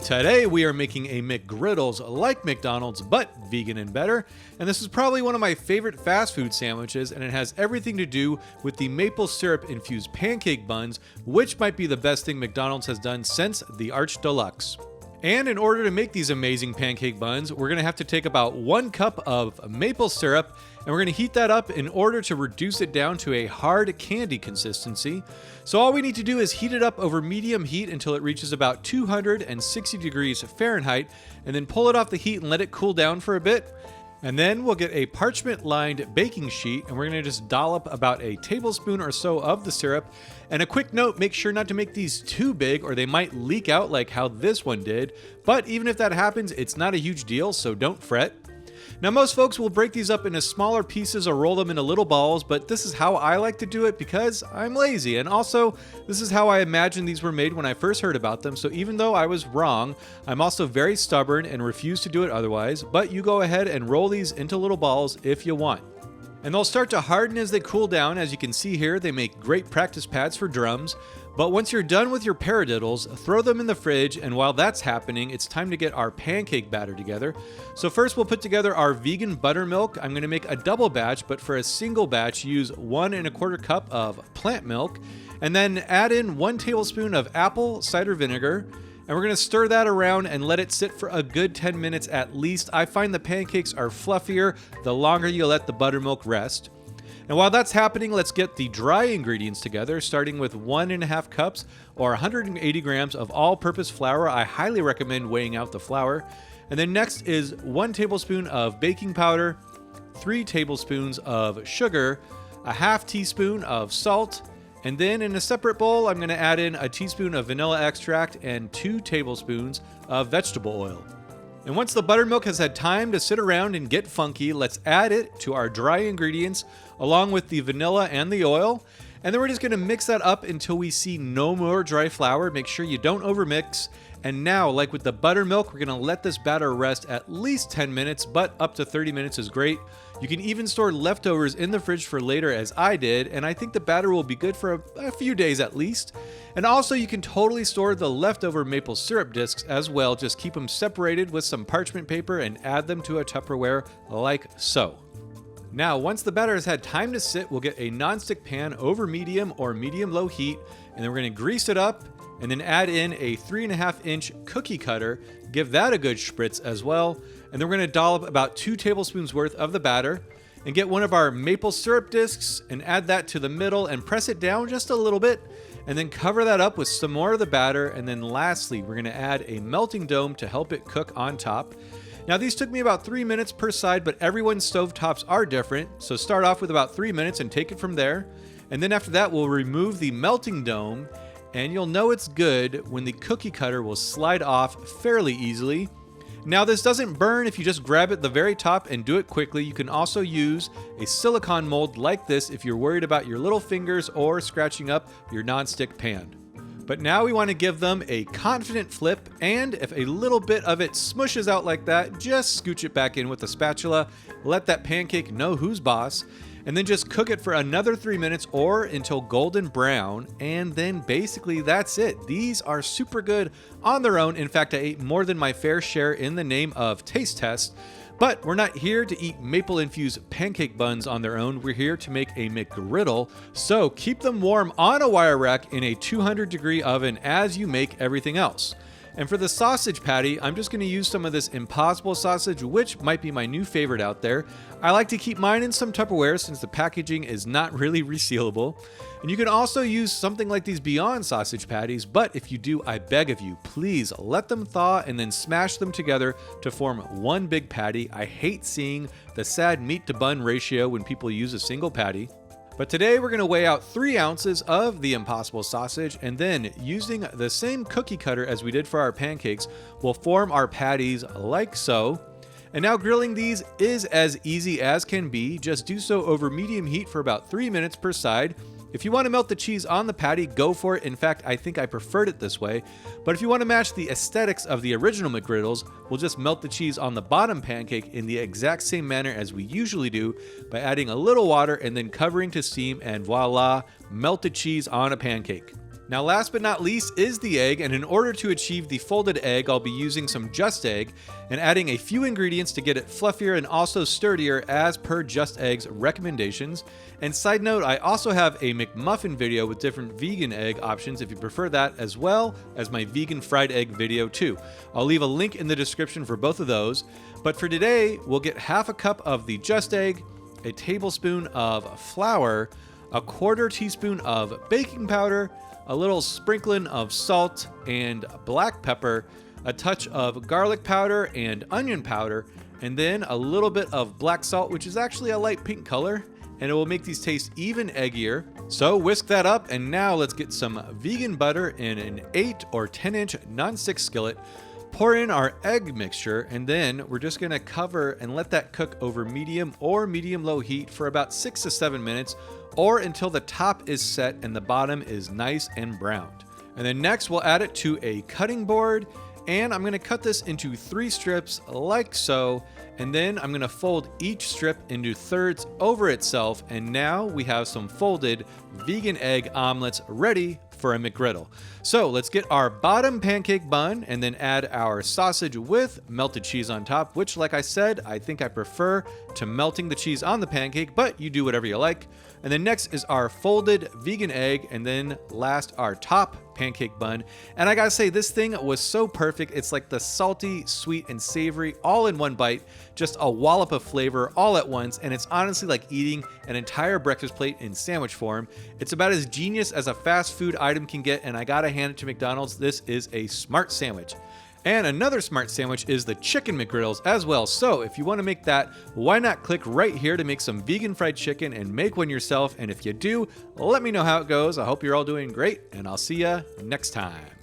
Today we are making a McGriddles like McDonald's but vegan and better, and this is probably one of my favorite fast food sandwiches, and it has everything to do with the maple syrup infused pancake buns, which might be the best thing McDonald's has done since the Arch Deluxe. And in order to make these amazing pancake buns, we're going to have to take about 1 cup of maple syrup, and we're going to heat that up in order to reduce it down to a hard candy consistency. So all we need to do is heat it up over medium heat until it reaches about 260 degrees Fahrenheit, and then pull it off the heat and let it cool down for a bit. And then we'll get a parchment-lined baking sheet, and we're going to just dollop about a tablespoon or so of the syrup. And a quick note, make sure not to make these too big or they might leak out like how this one did. But even if that happens, it's not a huge deal, so don't fret. Now, most folks will break these up into smaller pieces or roll them into little balls, but this is how I like to do it because I'm lazy. And also, this is how I imagined these were made when I first heard about them. So even though I was wrong, I'm also very stubborn and refuse to do it otherwise. But you go ahead and roll these into little balls if you want. And they'll start to harden as they cool down. As you can see here, they make great practice pads for drums. But once you're done with your paradiddles, throw them in the fridge, and while that's happening, it's time to get our pancake batter together. So first we'll put together our vegan buttermilk. I'm going to make a double batch, but for a single batch, use 1 1/4 cup of plant milk, and then add in 1 tablespoon of apple cider vinegar. And we're going to stir that around and let it sit for a good 10 minutes at least. I find the pancakes are fluffier the longer you let the buttermilk rest. And while that's happening, let's get the dry ingredients together, starting with 1 1/2 cups or 180 grams of all-purpose flour. I highly recommend weighing out the flour. And then next is 1 tablespoon of baking powder, 3 tablespoons of sugar, a 1/2 teaspoon of salt, and then in a separate bowl, I'm going to add in a teaspoon of vanilla extract and 2 tablespoons of vegetable oil. And once the buttermilk has had time to sit around and get funky, let's add it to our dry ingredients along with the vanilla and the oil. And then we're just going to mix that up until we see no more dry flour. Make sure you don't overmix. And now, like with the buttermilk, we're going to let this batter rest at least 10 minutes, but up to 30 minutes is great. You can even store leftovers in the fridge for later, as I did, and I think the batter will be good for a few days at least. And also, you can totally store the leftover maple syrup discs as well. Just keep them separated with some parchment paper and add them to a Tupperware like so. Now, once the batter has had time to sit, we'll get a nonstick pan over medium or medium-low heat, and then we're going to grease it up and then add in a 3.5-inch cookie cutter. Give that a good spritz as well. And then we're going to dollop about 2 tablespoons worth of the batter and get one of our maple syrup discs and add that to the middle and press it down just a little bit. And then cover that up with some more of the batter. And then lastly, we're going to add a melting dome to help it cook on top. Now, these took me about 3 minutes per side, but everyone's stovetops are different. So start off with about 3 minutes and take it from there. And then after that, we'll remove the melting dome, and you'll know it's good when the cookie cutter will slide off fairly easily. Now, this doesn't burn if you just grab it the very top and do it quickly. You can also use a silicone mold like this if you're worried about your little fingers or scratching up your nonstick pan. But now we want to give them a confident flip, and if a little bit of it smushes out like that, just scooch it back in with a spatula. Let that pancake know who's boss, and then just cook it for another 3 minutes or until golden brown, and then basically that's it. These are super good on their own. In fact, I ate more than my fair share in the name of taste test. But we're not here to eat maple-infused pancake buns on their own. We're here to make a McGriddle. So keep them warm on a wire rack in a 200-degree oven as you make everything else. And for the sausage patty, I'm just going to use some of this Impossible sausage, which might be my new favorite out there. I like to keep mine in some Tupperware since the packaging is not really resealable. And you can also use something like these Beyond sausage patties, but if you do, I beg of you, please let them thaw and then smash them together to form one big patty. I hate seeing the sad meat to bun ratio when people use a single patty. But today we're going to weigh out 3 ounces of the Impossible sausage, and then using the same cookie cutter as we did for our pancakes, we'll form our patties like so. And now grilling these is as easy as can be. Just do so over medium heat for about 3 minutes per side. If you want to melt the cheese on the patty, go for it. In fact, I think I preferred it this way. But if you want to match the aesthetics of the original McGriddles, we'll just melt the cheese on the bottom pancake in the exact same manner as we usually do by adding a little water and then covering to steam, and voila, melted cheese on a pancake. Now last but not least is the egg, and in order to achieve the folded egg, I'll be using some Just Egg and adding a few ingredients to get it fluffier and also sturdier as per Just Egg's recommendations. And side note, I also have a McMuffin video with different vegan egg options if you prefer that, as well as my vegan fried egg video too. I'll leave a link in the description for both of those. But for today, we'll get half a cup of the Just Egg, a tablespoon of flour, a quarter teaspoon of baking powder, a little sprinkling of salt and black pepper, a touch of garlic powder and onion powder, and then a little bit of black salt, which is actually a light pink color, and it will make these taste even eggier. So whisk that up, and now let's get some vegan butter in an 8 or 10 inch non-stick skillet. Pour in our egg mixture, and then we're just gonna cover and let that cook over medium or medium-low heat for about 6 to 7 minutes, or until the top is set and the bottom is nice and browned. And then next we'll add it to a cutting board, and I'm gonna cut this into 3 strips like so, and then I'm gonna fold each strip into thirds over itself, and now we have some folded vegan egg omelets ready for a McGriddle. So let's get our bottom pancake bun and then add our sausage with melted cheese on top, which, like I said, I think I prefer to melting the cheese on the pancake, but you do whatever you like. And then next is our folded vegan egg, and then last our top pancake bun. And I gotta say, this thing was so perfect. It's like the salty, sweet, and savory all in one bite, just a wallop of flavor all at once, and it's honestly like eating an entire breakfast plate in sandwich form. It's about as genius as a fast food item can get, and I gotta hand it to McDonald's. This is a smart sandwich. And another smart sandwich is the chicken McGriddles as well. So if you want to make that, why not click right here to make some vegan fried chicken and make one yourself. And if you do, let me know how it goes. I hope you're all doing great, and I'll see ya next time.